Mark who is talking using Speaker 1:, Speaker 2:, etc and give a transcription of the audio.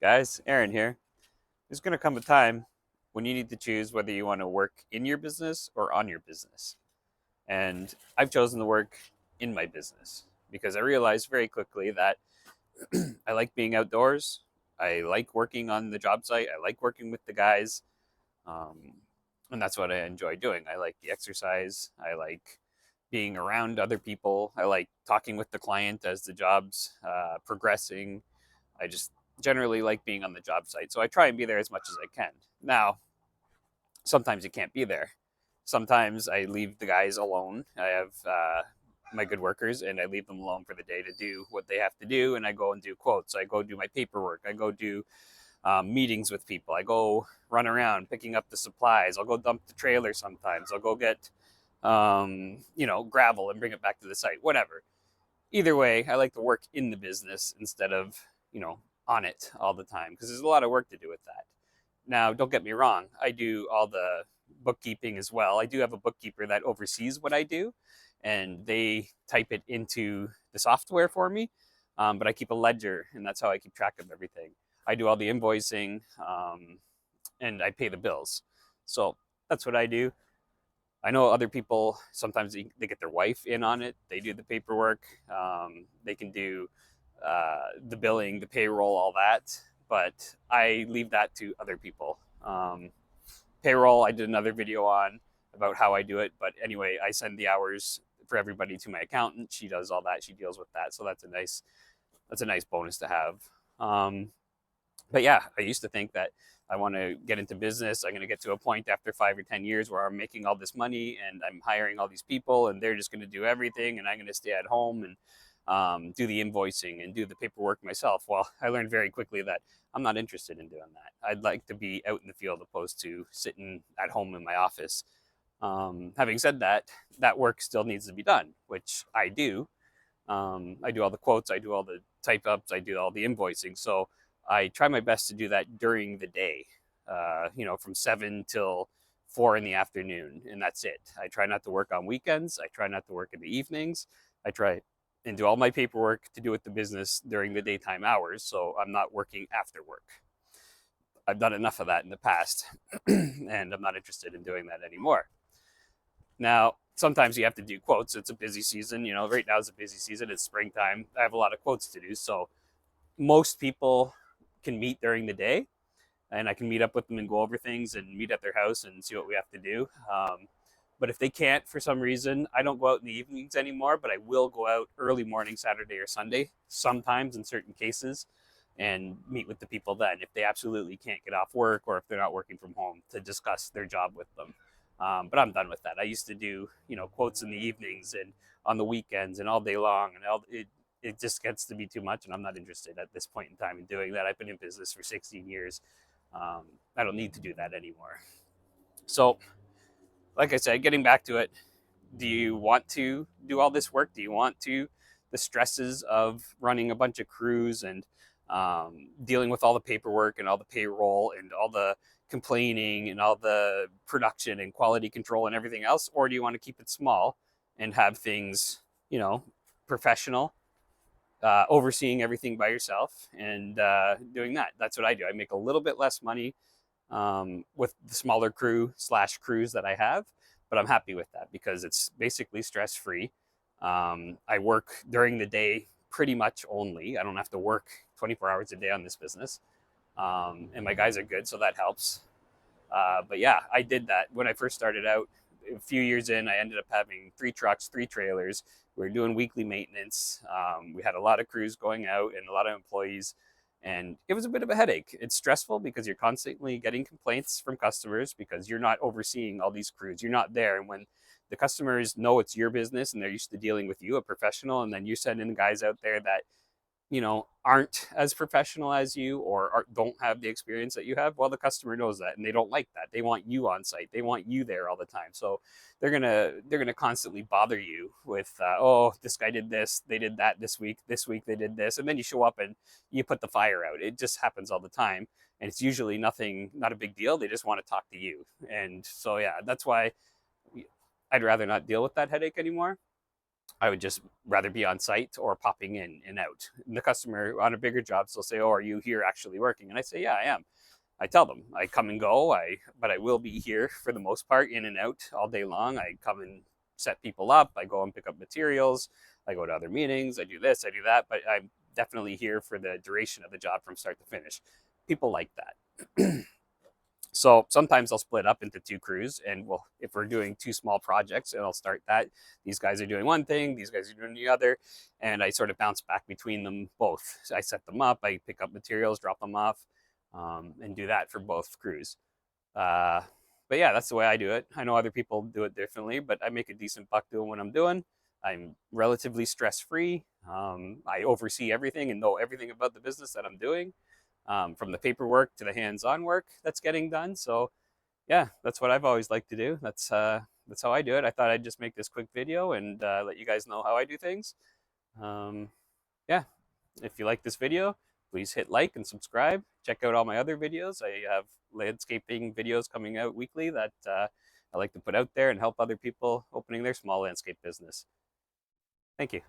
Speaker 1: Guys, Aaron here. There's going to come a time when you need to choose whether you want to work in your business or on your business. And I've chosen to work in my business because I realized very quickly that I like being outdoors. I like working on the job site. I like working with the guys. Um, and that's what I enjoy doing. I like the exercise. I like being around other people. I like talking with the client as the job's progressing. I just generally like being on the job site. So I try and be there as much as I can. Now, sometimes you can't be there. Sometimes I leave the guys alone. I have my good workers and I leave them alone for the day to do what they have to do. And I go and do quotes. I go do my paperwork. I go do meetings with people. I go run around picking up the supplies. I'll go dump the trailer sometimes. I'll go get, gravel and bring it back to the site, whatever. Either way, I like to work in the business instead of, on it all the time because there's a lot of work to do with that. Now, don't get me wrong, I do all the bookkeeping as well. I do have a bookkeeper that oversees what I do and they type it into the software for me. But I keep a ledger and that's how I keep track of everything. I do all the invoicing and I pay the bills. So that's what I do. I know other people sometimes they get their wife in on it. They do the paperwork. They can do the billing, the payroll, all that. But I leave that to other people. Payroll, I did another video on about how I do it. But anyway, I send the hours for everybody to my accountant. She does all that. She deals with that. So that's a nice bonus to have. Um, but yeah, I used to think that I want to get into business. I'm going to get to a point after 5 or 10 years where I'm making all this money and I'm hiring all these people and they're just going to do everything and I'm going to stay at home and do the invoicing and do the paperwork myself. Well, I learned very quickly that I'm not interested in doing that. I'd like to be out in the field opposed to sitting at home in my office. Having said that, that work still needs to be done, which I do. I do all the quotes, I do all the type ups, I do all the invoicing. So I try my best to do that during the day, from 7 till 4 in the afternoon, and that's it. I try not to work on weekends. I try not to work in the evenings. I try and do all my paperwork to do with the business during the daytime hours, so I'm not working after work. I've done enough of that in the past, and I'm not interested in doing that anymore. Now, sometimes you have to do quotes. It's a busy season. Right now is a busy season. It's springtime. I have a lot of quotes to do. So most people can meet during the day and I can meet up with them and go over things and meet at their house and see what we have to do. But if they can't for some reason, I don't go out in the evenings anymore, but I will go out early morning, Saturday or Sunday, sometimes in certain cases, and meet with the people then if they absolutely can't get off work or if they're not working from home to discuss their job with them. But I'm done with that. I used to do, quotes in the evenings and on the weekends and all day long, and it just gets to be too much, and I'm not interested at this point in time in doing that. I've been in business for 16 years. Um, I don't need to do that anymore. So, like I said, getting back to it, do you want to do all this work? Do you want to the stresses of running a bunch of crews and dealing with all the paperwork and all the payroll and all the complaining and all the production and quality control and everything else? Or do you want to keep it small and have things, you know, professional, overseeing everything by yourself and doing that? That's what I do. I make a little bit less money with the smaller crews that I have. But I'm happy with that because it's basically stress free. I work during the day pretty much only. I don't have to work 24 hours a day on this business. And my guys are good, so that helps. But yeah, I did that when I first started out. A few years in, I ended up having 3 trucks, 3 trailers. We were doing weekly maintenance. We had a lot of crews going out and a lot of employees, and it was a bit of a headache. It's stressful because you're constantly getting complaints from customers because you're not overseeing all these crews. You're not there, and when the customers know it's your business and they're used to dealing with you, a professional, and then you send in guys out there that aren't as professional as you or don't have the experience that you have, well, the customer knows that and they don't like that. They want you on site. They want you there all the time. So they're gonna constantly bother you with, oh, this guy did this, they did that this week. This week they did this, and then you show up and you put the fire out. It just happens all the time, and it's usually nothing, not a big deal. They just want to talk to you, and so yeah, that's why I'd rather not deal with that headache anymore. I would just rather be on site or popping in and out. And the customer on a bigger job, they'll say, "Oh, are you here actually working?" And I say, "Yeah, I am." I tell them I come and go. But I will be here for the most part, in and out all day long. I come and set people up. I go and pick up materials. I go to other meetings. I do this. I do that. But I'm definitely here for the duration of the job from start to finish. People like that. So sometimes I'll split up into two crews, and well, if we're doing two small projects, and I'll start that. These guys are doing one thing, these guys are doing the other, and I sort of bounce back between them both. So I set them up, I pick up materials, drop them off, and do that for both crews. Uh, but yeah, that's the way I do it. I know other people do it differently, but I make a decent buck doing what I'm doing. I'm relatively stress free. I oversee everything and know everything about the business that I'm doing, from the paperwork to the hands-on work that's getting done. So yeah, that's what I've always liked to do. That's how I do it. I thought I'd just make this quick video and let you guys know how I do things. Um, yeah, if you like this video, please hit like and subscribe. Check out all my other videos. I have landscaping videos coming out weekly that I like to put out there and help other people opening their small landscape business. Thank you.